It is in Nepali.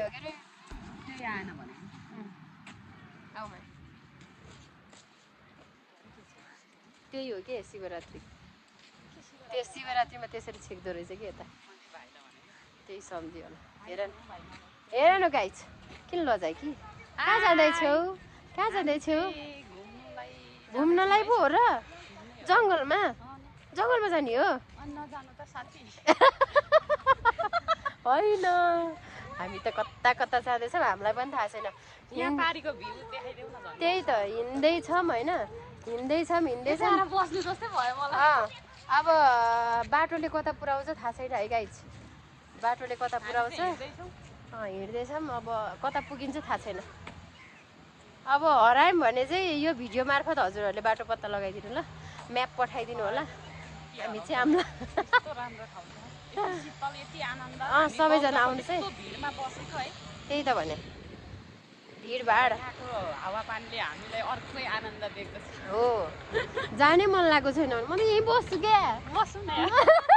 हो के अरे त्यही आएन भने आऊ भाइ त्यही हो के शिवरात्रि त्यो शिवरात्रिमा त्यसरी छेक्दो रहेछ कि यता त्यही सम्झ्यो होला हेर न गाइज किन लजाइ कि कहाँ जाँदैछौ कहाँ जाँदैछौ घुम्नलाई पो हो र जङ्गलमा जङ्गलमा जाने हो होइन हामी त कता कता जाँदैछौँ हामीलाई पनि थाहा छैन त्यही त हिँड्दैछौँ होइन हिँड्दैछौँ अब बाटोले कता पुऱ्याउँछ थाहा छैन है गाइज बाटोले कता पुऱ्याउँछ हिँड्दैछौँ अब कता पुगिन्छ थाहा छैन अब हरायौँ भने चाहिँ यो भिडियो मार्फत हजुरहरूले बाटो पत्ता लगाइदिनु ल म्याप पठाइदिनु होला हामी चाहिँ आउँला सबैजना आउनुहोस् है त्यही त भने भिडभाड हावापानीले हामीलाई अर्कै आनन्द दिएको छ हो जानै मन लागेको छैन भने म त यहीँ बस्छु क्या बस्नु न